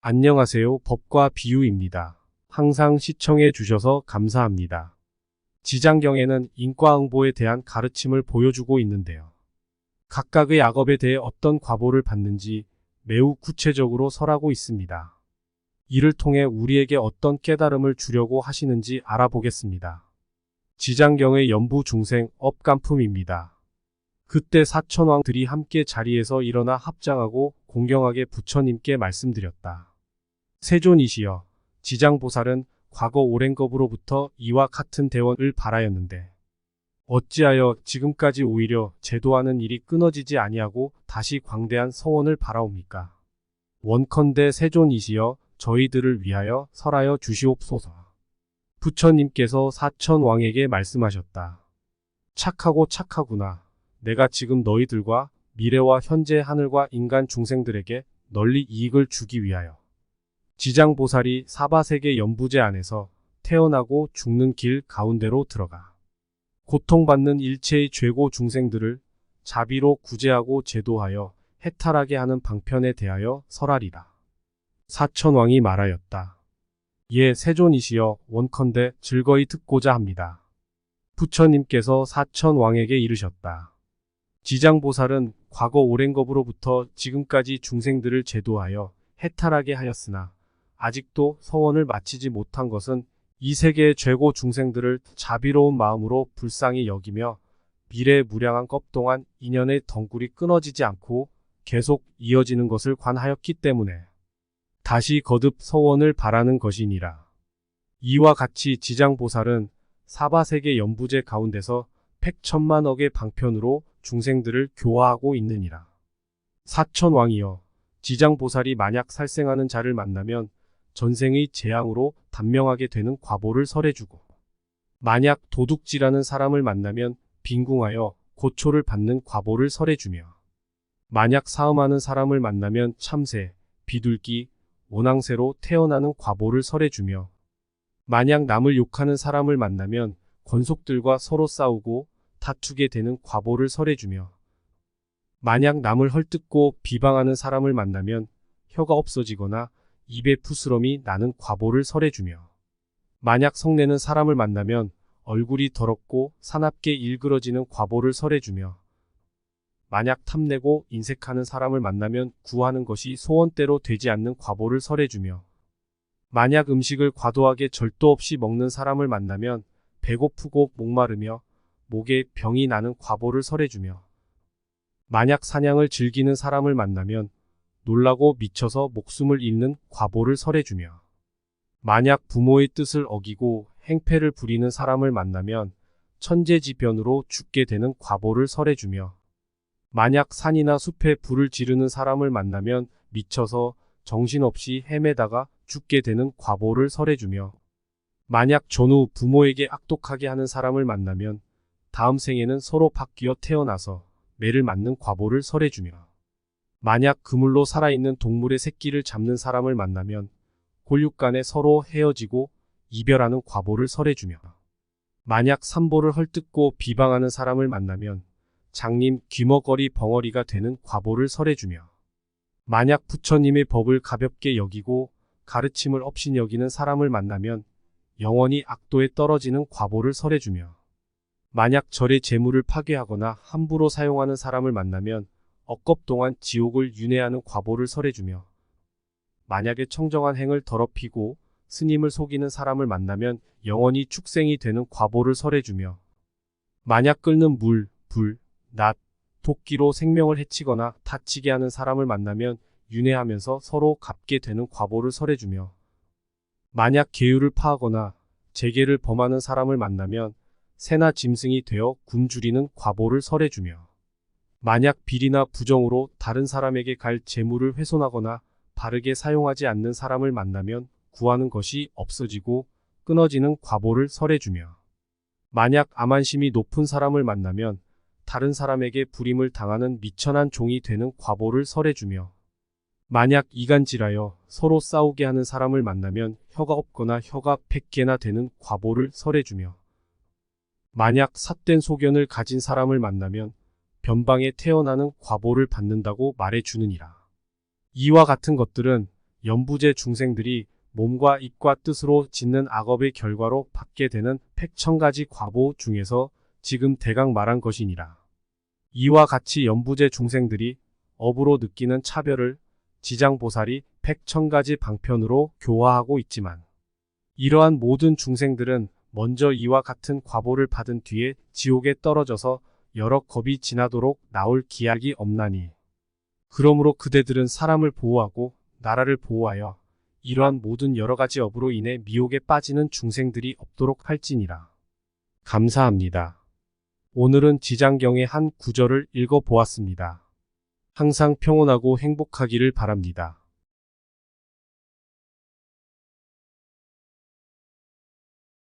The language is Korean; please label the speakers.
Speaker 1: 안녕하세요. 법과 비유입니다. 항상 시청해 주셔서 감사합니다. 지장경에는 인과응보에 대한 가르침을 보여주고 있는데요. 각각의 악업에 대해 어떤 과보를 받는지 매우 구체적으로 설하고 있습니다. 이를 통해 우리에게 어떤 깨달음을 주려고 하시는지 알아보겠습니다. 지장경의 연부 중생 업간품입니다. 그때 사천왕들이 함께 자리에서 일어나 합장하고 공경하게 부처님께 말씀드렸다. 세존이시여, 지장보살은 과거 오랜 겁으로부터 이와 같은 대원을 바라였는데 어찌하여 지금까지 오히려 제도하는 일이 끊어지지 아니하고 다시 광대한 서원을 바라옵니까? 원컨대 세존이시여, 저희들을 위하여 설하여 주시옵소서. 부처님께서 사천왕에게 말씀하셨다. 착하고 착하구나. 내가 지금 너희들과 미래와 현재 하늘과 인간 중생들에게 널리 이익을 주기 위하여 지장보살이 사바세계 연부제 안에서 태어나고 죽는 길 가운데로 들어가 고통받는 일체의 죄고 중생들을 자비로 구제하고 제도하여 해탈하게 하는 방편에 대하여 설하리라. 사천왕이 말하였다. 예, 세존이시여, 원컨대 즐거이 듣고자 합니다. 부처님께서 사천왕에게 이르셨다. 지장보살은 과거 오랜 겁으로부터 지금까지 중생들을 제도하여 해탈하게 하였으나 아직도 서원을 마치지 못한 것은 이 세계의 죄고 중생들을 자비로운 마음으로 불쌍히 여기며 미래의 무량한 겁 동안 인연의 덩굴이 끊어지지 않고 계속 이어지는 것을 관하였기 때문에 다시 거듭 서원을 바라는 것이니라. 이와 같이 지장보살은 사바세계 연부제 가운데서 백천만억의 방편으로 중생들을 교화하고 있느니라. 사천왕이여, 지장보살이 만약 살생하는 자를 만나면 전생의 재앙으로 단명하게 되는 과보를 설해주고 만약 도둑질하는 사람을 만나면 빈궁하여 고초를 받는 과보를 설해주며 만약 사음하는 사람을 만나면 참새, 비둘기, 오낭새로 태어나는 과보를 설해주며 만약 남을 욕하는 사람을 만나면 권속들과 서로 싸우고 다투게 되는 과보를 설해주며 만약 남을 헐뜯고 비방하는 사람을 만나면 혀가 없어지거나 입에 푸스럼이 나는 과보를 설해주며 만약 성내는 사람을 만나면 얼굴이 더럽고 사납게 일그러지는 과보를 설해주며 만약 탐내고 인색하는 사람을 만나면 구하는 것이 소원대로 되지 않는 과보를 설해주며 만약 음식을 과도하게 절도 없이 먹는 사람을 만나면 배고프고 목마르며 목에 병이 나는 과보를 설해주며 만약 사냥을 즐기는 사람을 만나면 놀라고 미쳐서 목숨을 잃는 과보를 설해주며 만약 부모의 뜻을 어기고 행패를 부리는 사람을 만나면 천재지변으로 죽게 되는 과보를 설해주며 만약 산이나 숲에 불을 지르는 사람을 만나면 미쳐서 정신없이 헤매다가 죽게 되는 과보를 설해주며 만약 전후 부모에게 악독하게 하는 사람을 만나면 다음 생에는 서로 바뀌어 태어나서 매를 맞는 과보를 설해주며 만약 그물로 살아있는 동물의 새끼를 잡는 사람을 만나면 골육간에 서로 헤어지고 이별하는 과보를 설해주며 만약 산보를 헐뜯고 비방하는 사람을 만나면 장님 귀머거리 벙어리가 되는 과보를 설해주며 만약 부처님의 법을 가볍게 여기고 가르침을 업신여기는 사람을 만나면 영원히 악도에 떨어지는 과보를 설해주며 만약 절의 재물을 파괴하거나 함부로 사용하는 사람을 만나면 억겁 동안 지옥을 윤회하는 과보를 설해주며 만약에 청정한 행을 더럽히고 스님을 속이는 사람을 만나면 영원히 축생이 되는 과보를 설해주며 만약 끓는 물, 불, 낫, 도끼로 생명을 해치거나 다치게 하는 사람을 만나면 윤회하면서 서로 갚게 되는 과보를 설해주며 만약 계율을 파하거나 재계를 범하는 사람을 만나면 새나 짐승이 되어 굶주리는 과보를 설해주며 만약 비리나 부정으로 다른 사람에게 갈 재물을 훼손하거나 바르게 사용하지 않는 사람을 만나면 구하는 것이 없어지고 끊어지는 과보를 설해주며 만약 암한심이 높은 사람을 만나면 다른 사람에게 불임을 당하는 미천한 종이 되는 과보를 설해주며 만약 이간질하여 서로 싸우게 하는 사람을 만나면 혀가 없거나 혀가 100개나 되는 과보를 설해주며 만약 삿된 소견을 가진 사람을 만나면 변방에 태어나는 과보를 받는다고 말해주느니라. 이와 같은 것들은 연부제 중생들이 몸과 입과 뜻으로 짓는 악업의 결과로 받게 되는 팩천가지 과보 중에서 지금 대강 말한 것이니라. 이와 같이 연부제 중생들이 업으로 느끼는 차별을 지장보살이 팩천가지 방편으로 교화하고 있지만, 이러한 모든 중생들은 먼저 이와 같은 과보를 받은 뒤에 지옥에 떨어져서 여러 겁이 지나도록 나올 기약이 없나니, 그러므로 그대들은 사람을 보호하고 나라를 보호하여 이러한 모든 여러 가지 업으로 인해 미혹에 빠지는 중생들이 없도록 할지니라. 감사합니다. 오늘은 지장경의 한 구절을 읽어보았습니다. 항상 평온하고 행복하기를 바랍니다.